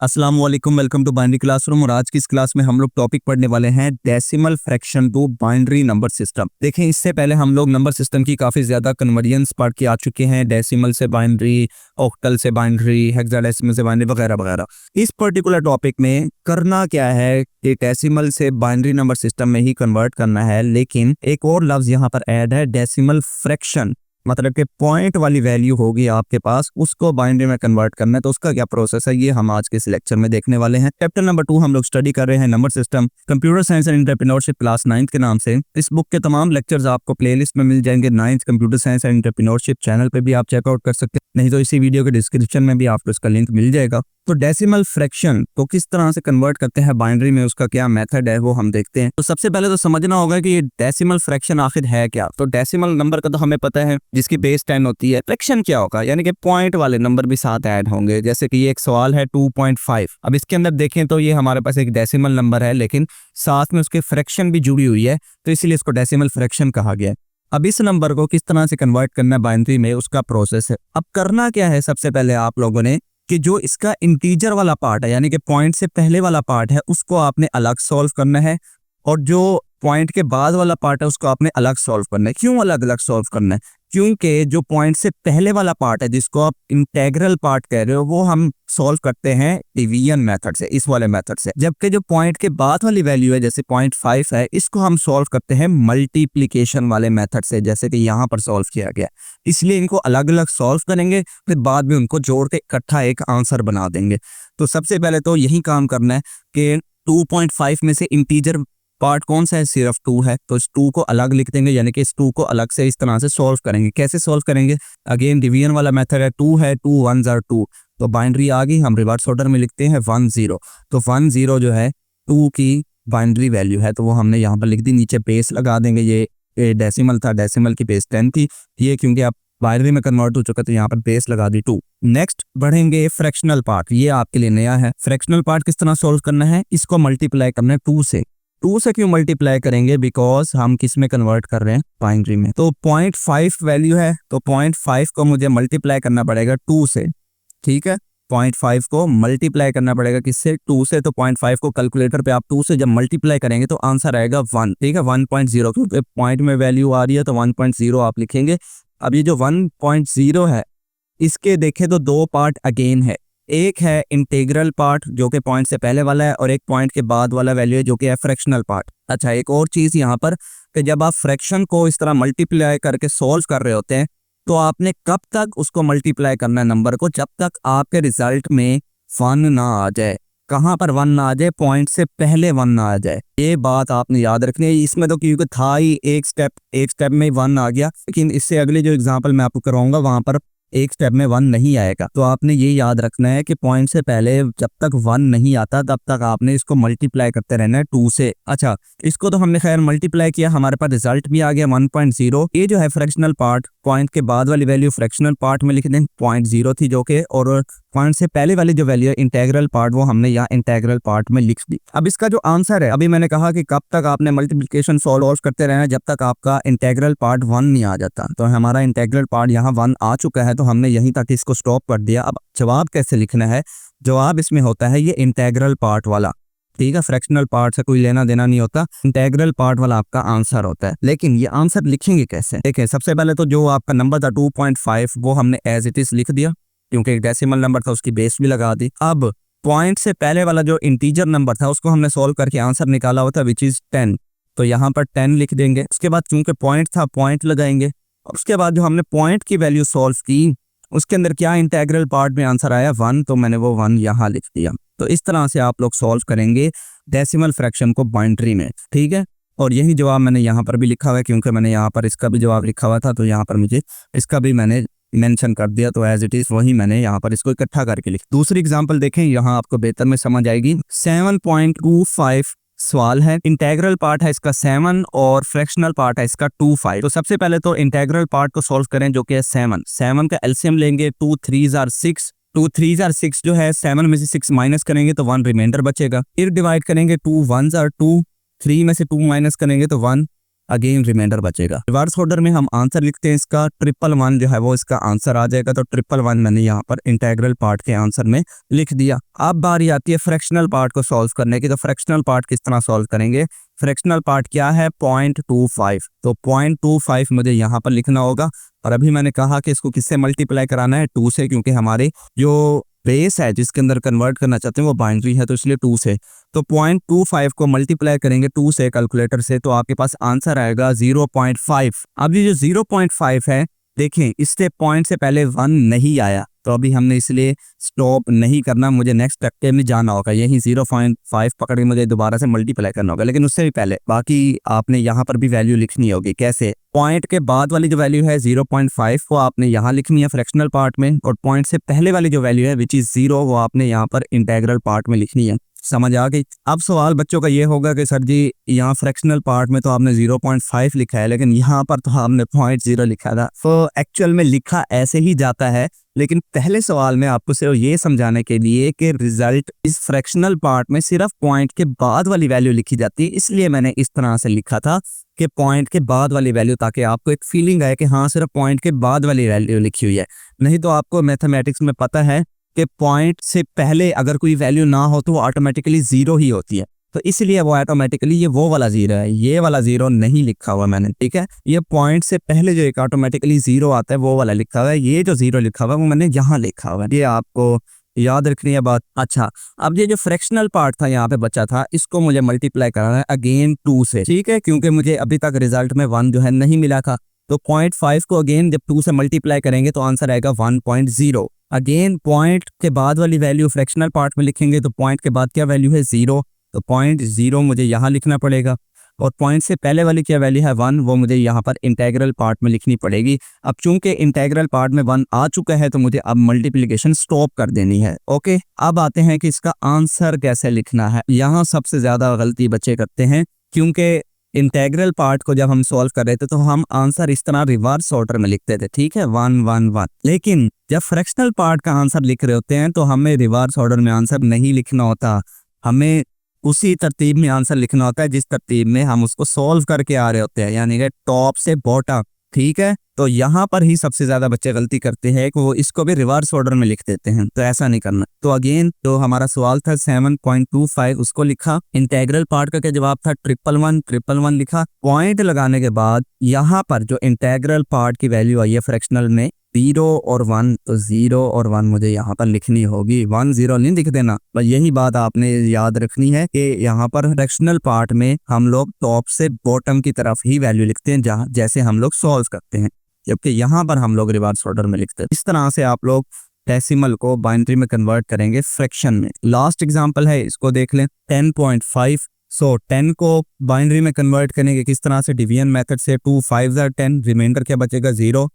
अस्सलाम वालेकुम, welcome to binary classroom. और आज की इस क्लास में हम लोग टॉपिक पढ़ने वाले हैं decimal fraction to binary number system. देखें, इससे पहले हम लोग नंबर सिस्टम की काफ़ी ज़्यादा कन्वर्जन्स पढ़ के आ चुके हैं, डेसिमल से बाइनरी, ऑक्टल से बाइनरी, हेक्साडेसिमल से बाइनरी वगैरह वगैरह। इस पर्टिकुलर टॉपिक में करना क्या है कि डेसिमल से बाइनरी नंबर सिस्टम में ही कन्वर्ट करना है, लेकिन एक और लफ्ज़ यहाँ पर ऐड है, डेसिमल फ्रैक्शन। मतलब कि पॉइंट वाली वैल्यू होगी आपके पास, उसको बाइनरी में कन्वर्ट करना है। तो उसका क्या प्रोसेस है, ये हम आज के इस लेक्चर में देखने वाले हैं। चैप्टर नंबर 2 हम लोग स्टडी कर रहे हैं number system, computer science and entrepreneurship class 9th के नाम से। इस बुक के तमाम लेक्चर्स आपको प्लेलिस्ट में मिल जाएंगे। 9th computer science and entrepreneurship channel पे भी आप चेकआउट कर सकते हैं, नहीं तो इसी वीडियो के डिस्क्रिप्शन में भी आपको इसका लिंक मिल जाएगा। तो डेसिमल फ्रैक्शन को किस तरह से कन्वर्ट करते हैं बाइनरी में, उसका क्या मेथड है वो हम देखते हैं। तो सबसे पहले तो समझना होगा कि ये डेसिमल फ्रैक्शन आखिर है क्या। तो डेसिमल नंबर का तो हमें पता है, जिसकी बेस 10 होती है। फ्रैक्शन क्या होगा, यानी कि पॉइंट वाले नंबर भी साथ ऐड होंगे। जैसे कि ये एक सवाल है 2.5। अब इसके अंदर देखें तो ये हमारे पास एक डेसिमल नंबर है, लेकिन साथ में उसके फ्रैक्शन भी जुड़ी हुई है, तो इसीलिए इसको डेसिमल फ्रैक्शन कहा गया है। अब इस नंबर को किस तरह से कन्वर्ट करना है बाइनरी में, उसका प्रोसेस है। अब करना क्या है, सबसे पहले आप लोगों ने कि जो इसका इंटीजर वाला पार्ट है, यानी कि पॉइंट से पहले वाला पार्ट है, उसको आपने अलग सॉल्व करना है, और जो पॉइंट के बाद वाला पार्ट है उसको आपने अलग सॉल्व करना है। क्यों अलग अलग सॉल्व करना है? क्योंकि जो पॉइंट से पहले वाला पार्ट है, जिसको आप इंटेग्रल पार्ट कह रहे हो, वो हम सॉल्व करते हैं डिवीजन मेथड से, इस वाले मेथड से। जबकि जो पॉइंट के बाद वाली वैल्यू है, जैसे 0.5 है, इसको हम सॉल्व करते हैं मल्टीप्लिकेशन वाले मेथड से, जैसे कि यहाँ पर सॉल्व किया गया। इसलिए इनको अलग अलग सॉल्व करेंगे, फिर बाद में उनको जोड़ के इकट्ठा एक आंसर बना देंगे। तो सबसे पहले तो यही काम करना है कि 2.5 में से इंटीजर पार्ट कौन सा है, सिर्फ 2 है, तो इस 2 को अलग लिख देंगे, यानी कि इस 2 को अलग से इस तरह से सॉल्व करेंगे। कैसे सॉल्व करेंगे? अगेन डिवीजन वाला मेथड है, 2 है, 2 1s are 2, तो बाइनरी आ गई, हम रिवर्स ऑर्डर में लिखते हैं 1 0। तो 1 0 जो है 2 की बाइनरी वैल्यू है, तो वो हमने यहाँ पर लिख दी। नीचे बेस लगा देंगे, ये डेसिमल था, डेसिमल की बेस 10 थी, ये क्योंकि आप बाइनरी में कन्वर्ट हो चुका, तो यहाँ पर बेस लगा दी 2। नेक्स्ट बढ़ेंगे फ्रैक्शनल पार्ट, ये आपके लिए नया है। फ्रैक्शनल पार्ट किस तरह सॉल्व करना है, इसको मल्टीप्लाई करना है 2 से। 2 से क्यों मल्टीप्लाई करेंगे? बिकॉज हम किस में कन्वर्ट कर रहे हैं, बाइनरी में। तो 0.5 वैल्यू है, तो 0.5 को मुझे मल्टीप्लाई करना पड़ेगा 2 से, ठीक है। 0.5 को मल्टीप्लाई करना पड़ेगा किससे, 2 से। तो 0.5 को कैलकुलेटर पे आप 2 से जब मल्टीप्लाई करेंगे तो आंसर आएगा 1, ठीक है। 1.0 क्योंकि पॉइंट में वैल्यू आ रही है, तो 1.0 आप लिखेंगे। अब ये जो 1.0 है, इसके देखें तो 2 पार्ट अगेन है। एक है इंटीग्रल पार्ट जो कि पॉइंट से पहले वाला है, और एक पॉइंट के बाद वाला वैल्यू है जो कि है फ्रैक्शनल पार्ट। अच्छा, एक और चीज़ यहाँ पर कि जब आप फ्रैक्शन को इस तरह मल्टीप्लाई करके सॉल्व कर रहे होते हैं, तो आपने कब तक उसको मल्टीप्लाई करना है नंबर को, जब तक आपके रिजल्ट में 1 ना आ जाए। कहाँ पर 1 ना आ जाए? पॉइंट से पहले 1 ना आ जाए, ये बात आपने याद रखनी है। इसमें तो क्योंकि था ही एक स्टेप में 1 आ गया, लेकिन इससे अगले जो एग्जाम्पल मैं आपको करवाऊंगा वहां पर एक स्टेप में 1 नहीं आएगा। तो आपने ये याद रखना है कि पॉइंट से पहले जब तक 1 नहीं आता, तब तक आपने इसको मल्टीप्लाई करते रहना है 2 से। अच्छा, इसको तो हमने खैर मल्टीप्लाई किया, हमारे पास रिजल्ट भी आ गया 1.0। ये जो है फ्रैक्शनल पार्ट, पॉइंट के बाद वाली वैल्यू फ्रैक्शनल पार्ट में लिख दें, 0.0 थी जो कि, और पॉइंट से पहले वाली जो वैल्यू है इंटेग्रल पार्ट, वो हमने यहाँ इंटेग्रल पार्ट में लिख दी। अब इसका जो आंसर है, अभी मैंने कहा कि कब तक आपने मल्टीप्लिकेशन सॉल्व करते रहना है, जब तक आपका इंटेग्रल पार्ट 1 नहीं आ जाता। तो हमारा इंटेग्रल पार्ट यहाँ 1 आ चुका है, तो हमने यहीं तक इसको स्टॉप कर दिया। अब जवाब कैसे लिखना है? जवाब इसमें होता है ये इंटेग्रल पार्ट वाला, ठीक है। फ्रैक्शनल पार्ट से कोई लेना देना नहीं होता, इंटेग्रल पार्ट वाला आपका आंसर होता है। लेकिन ये आंसर लिखेंगे कैसे? देखें, सबसे पहले तो जो आपका नंबर था 2.5, वो हमने एज इट इज लिख दिया, क्योंकि एक डेसिमल नंबर था, उसकी बेस भी लगा दी। अब पॉइंट से पहले वाला जो इंटीजर नंबर था, उसको हमने सॉल्व करके आंसर निकाला हुआ था, विच इज 10, तो यहाँ पर 10 लिख देंगे। उसके बाद चूंकि पॉइंट था, पॉइंट लगाएंगे, और उसके बाद जो हमने पॉइंट की वैल्यू सॉल्व की, उसके अंदर क्या इंटेग्रल पार्ट में आंसर आया 1, तो मैंने वो 1 यहाँ लिख दिया। तो इस तरह से आप लोग सॉल्व करेंगे डेसिमल फ्रैक्शन को बाइनरी में, ठीक है। और यही जवाब मैंने यहाँ पर भी लिखा हुआ है, क्योंकि मैंने यहाँ पर इसका भी जवाब लिखा हुआ था, तो यहाँ पर मुझे इसका भी मैंने मेंशन कर दिया, तो एज इट इज वही मैंने यहाँ पर इसको इकट्ठा करके लिख। दूसरी एग्जांपल देखें, यहाँ आपको बेहतर में समझ आएगी। 7.25 सवाल है, इंटेग्रल पार्ट है इसका 7 और फ्रैक्शनल पार्ट है इसका 25। तो सबसे पहले तो इंटेग्रल पार्ट को सॉल्व करें, जो कि है 7 का एलसीएम लेंगे, 2 3s are 6, 2 3s are 6 जो है, 7 में से 6 माइनस करेंगे तो 1 रिमाइंडर बचेगा। फिर डिवाइड करेंगे, 2 1s are 2, 3 में से 2 माइनस करेंगे तो 1, अगेन रिमाइंडर बचेगा। रिवर्स ऑर्डर में हम आंसर लिखते हैं इसका 111 जो है वो इसका आंसर आ जाएगा। तो 111 मैंने यहाँ पर इंटेग्रल पार्ट के आंसर में लिख दिया। अब बारी आती है फ्रैक्शनल पार्ट को सॉल्व करने की। तो फ्रैक्शनल पार्ट किस तरह सॉल्व करेंगे? फ्रैक्शनल पार्ट क्या है? 0.25। तो 0.25 मुझे यहाँ पर लिखना होगा। और अभी मैंने कहा कि इसको किससे मल्टीप्लाई कराना है? 2 से, क्योंकि हमारे जो बेस है जिसके अंदर कन्वर्ट करना चाहते हैं वो बाइनरी है, तो इसलिए 2 से। तो 0.25 को मल्टीप्लाई करेंगे 2 से कैलकुलेटर से, तो आपके पास आंसर आएगा 0.5। अब ये जो 0.5 है, देखें इससे पॉइंट से पहले 1 नहीं आया, तो अभी हमने इसलिए स्टॉप नहीं करना, मुझे नेक्स्ट स्टेप में जाना होगा। यही 0.5 पकड़ के मुझे दोबारा से मल्टीप्लाई करना होगा, लेकिन उससे भी पहले बाकी आपने यहाँ पर भी वैल्यू लिखनी होगी। कैसे? पॉइंट के बाद वाली जो वैल्यू है 0.5 वो आपने यहाँ लिखनी है फ्रैक्शनल पार्ट में, और पॉइंट से पहले वाली जो वैल्यू है विच इज 0 वो आपने यहाँ पर इंटेग्रल पार्ट में लिखनी है। समझ आ गई? अब सवाल बच्चों का ये होगा कि सर जी यहाँ फ्रैक्शनल पार्ट में तो आपने 0.5 लिखा है, लेकिन यहाँ पर तो आपने 0.0 लिखा था। तो एक्चुअल में लिखा ऐसे ही जाता है, लेकिन पहले सवाल में आपको सिर्फ ये समझाने के लिए कि रिजल्ट इस फ्रैक्शनल पार्ट में सिर्फ पॉइंट के बाद वाली वैल्यू लिखी जाती है, इसलिए मैंने इस तरह से लिखा था कि पॉइंट के बाद वाली वैल्यू, ताकि आपको एक फीलिंग आए कि हाँ सिर्फ पॉइंट के बाद वाली वैल्यू लिखी हुई है। नहीं तो आपको मैथमेटिक्स में पता है कि पॉइंट से पहले अगर कोई वैल्यू ना हो तो वो ऑटोमेटिकली 0 ही होती है, तो इसलिए वो ऑटोमेटिकली ये वो वाला 0 है, ये वाला 0 नहीं लिखा हुआ मैंने, ठीक है। ये पॉइंट से पहले जो एक ऑटोमेटिकली 0 आता है वो वाला लिखा हुआ है, ये जो 0 लिखा हुआ है वो मैंने यहाँ लिखा हुआ है, ये आपको याद रखनी है बात। अच्छा, अब ये जो फ्रैक्शनल पार्ट था यहाँ पे बचा था, इसको मुझे मल्टीप्लाई कराना है अगेन 2 से, ठीक है, क्योंकि मुझे अभी तक रिजल्ट में 1 जो है नहीं मिला था। तो 0.5 को अगेन जब 2 से मल्टीप्लाई करेंगे तो आंसर आएगा 1.0। अगेन पॉइंट के बाद वाली वैल्यू फ्रैक्शनल पार्ट में लिखेंगे, तो पॉइंट के बाद क्या वैल्यू है? 0, तो 0.0 मुझे यहाँ लिखना पड़ेगा। और पॉइंट से पहले वाली क्या वैल्यू है? 1, वो मुझे यहाँ पर इंटेग्रल पार्ट में लिखनी पड़ेगी। अब चूंकि इंटेग्रल पार्ट में 1 आ चुका है तो मुझे अब मल्टीप्लिकेशन स्टॉप कर देनी है। ओके, अब आते हैं कि इसका आंसर कैसे लिखना है। यहाँ सबसे ज्यादा गलती बच्चे करते हैं, क्योंकि इंटेग्रल पार्ट को जब हम सॉल्व कर रहे थे तो हम आंसर इस तरह रिवर्स ऑर्डर में लिखते थे, ठीक है, 1 1 1। लेकिन जब फ्रैक्शनल पार्ट का आंसर लिख रहे होते हैं तो हमें रिवर्स ऑर्डर में आंसर नहीं लिखना होता, हमें उसी तरतीब में आंसर लिखना होता है जिस तरतीब में हम उसको सॉल्व करके आ रहे होते हैं, यानी कि टॉप से बॉटम, ठीक है। तो यहाँ पर ही सबसे ज्यादा बच्चे गलती करते हैं कि वो इसको भी रिवर्स ऑर्डर में लिख देते हैं, तो ऐसा नहीं करना। तो अगेन जो हमारा सवाल था 7.25 उसको लिखा, इंटेग्रल पार्ट का क्या जवाब था? 111 लिखा। पॉइंट लगाने के बाद यहाँ पर जो इंटेग्रल पार्ट की वैल्यू आई है फ्रैक्शनल में 0 और 1, तो 0 और 1 मुझे यहाँ पर लिखनी होगी, 1 0 नहीं लिख देना। बस यही बात आपने याद रखनी है कि यहाँ पर फ्रैक्शनल पार्ट में हम लोग टॉप से बॉटम की तरफ ही वैल्यू लिखते हैं, जहाँ जैसे हम लोग सॉल्व करते हैं, जबकि यहाँ पर हम लोग रिवर्स ऑर्डर में लिखते हैं। इस तरह से आप लोग डेसिमल को बाइनरी में कन्वर्ट करेंगे फ्रैक्शन में। लास्ट एग्जांपल है, इसको देख लें, 10.5। सो 10 को बाइनरी में कन्वर्ट करेंगे किस तरह से? डिवीजन मेथड से। 2 5 are 10, रिमाइंडर क्या बचेगा? 0।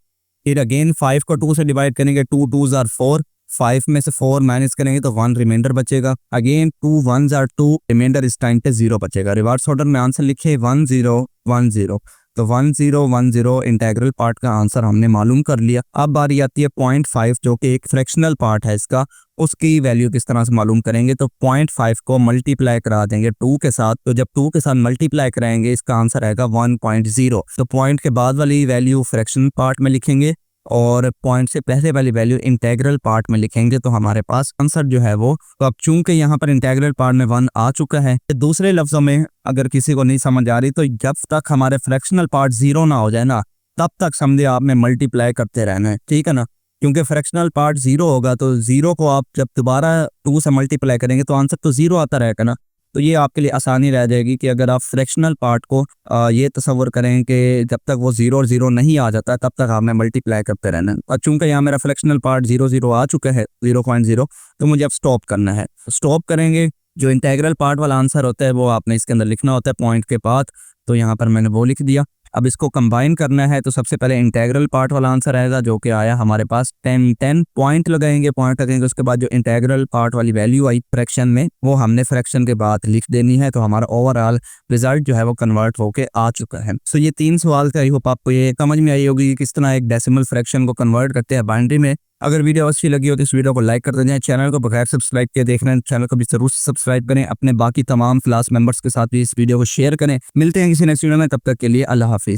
फिर अगेन 5 को 2 से डिवाइड करेंगे, 2 2s are 4, 5 में से 4 माइनस करेंगे तो 1 रिमाइंडर बचेगा। अगेन 2 1s are 2, रिमाइंडर इस टाइम पे 0 बचेगा। रिवर्स ऑर्डर में आंसर लिखे 1 0 1 0, तो 1 0 1 0 इंटेग्रल पार्ट का आंसर हमने मालूम कर लिया। अब बारी आती है 0.5 जो कि एक फ्रैक्शनल पार्ट है इसका, उसकी वैल्यू किस तरह से मालूम करेंगे? तो 0.5 को मल्टीप्लाई करा देंगे 2 के साथ, तो जब 2 के साथ मल्टीप्लाई कराएंगे इसका आंसर आएगा 1.0। तो पॉइंट के बाद वाली वैल्यू फ्रैक्शनल पार्ट में लिखेंगे और पॉइंट से पहले वाली वैल्यू इंटेग्रल पार्ट में लिखेंगे, तो हमारे पास आंसर जो है वो, तो अब चूंकि यहाँ पर इंटेग्रल पार्ट में 1 आ चुका है, दूसरे लफ्जों में अगर किसी को नहीं समझ आ रही तो जब तक हमारे फ्रैक्शनल पार्ट 0 ना हो जाए ना, तब तक समझे आपने मल्टीप्लाई करते रहना है, ठीक है ना। क्योंकि फ्रैक्शनल पार्ट 0 होगा तो 0 को आप जब दोबारा 2 से मल्टीप्लाई करेंगे तो आंसर तो 0 आता रहेगा ना। तो ये आपके लिए आसानी रह जाएगी कि अगर आप फ्रैक्शनल पार्ट को ये तस्वर करें कि जब तक वो 0 और 0 नहीं आ जाता तब तक आपने मल्टीप्लाई करते रहना है। और चूंकि यहाँ मेरा फ्रैक्शनल पार्ट 0 0 आ चुका है 0.0, तो मुझे अब स्टॉप करना है। स्टॉप करेंगे, जो इंटेग्रल पार्ट वाला आंसर होता है वो आपने इसके अंदर लिखना होता है पॉइंट के बाद, तो यहाँ पर मैंने वो लिख दिया। अब इसको कंबाइन करना है तो सबसे पहले इंटेग्रल पार्ट वाला आंसर आएगा जो कि आया हमारे पास 10 पॉइंट लगाएंगे, उसके बाद जो इंटेग्रल पार्ट वाली वैल्यू आई फ्रैक्शन में वो हमने फ्रैक्शन के बाद लिख देनी है, तो हमारा ओवरऑल रिजल्ट जो है वो कन्वर्ट होके आ चुका है। सो ये 3 सवाल थे, आई होप आपको ये समझ में आई होगी कि किस तरह एक डेसिमल फ्रैक्शन को कन्वर्ट करते हैं बाइनरी में। अगर वीडियो अच्छी लगी हो तो इस वीडियो को लाइक कर दें, चैनल को बगैर सब्सक्राइब किए देख रहे हैं चैनल को भी जरूर सब्सक्राइब करें, अपने बाकी तमाम क्लास मेंबर्स के साथ भी इस वीडियो को शेयर करें। मिलते हैं किसी नेक्स्ट वीडियो में, तब तक के लिए अल्लाह हाफिज।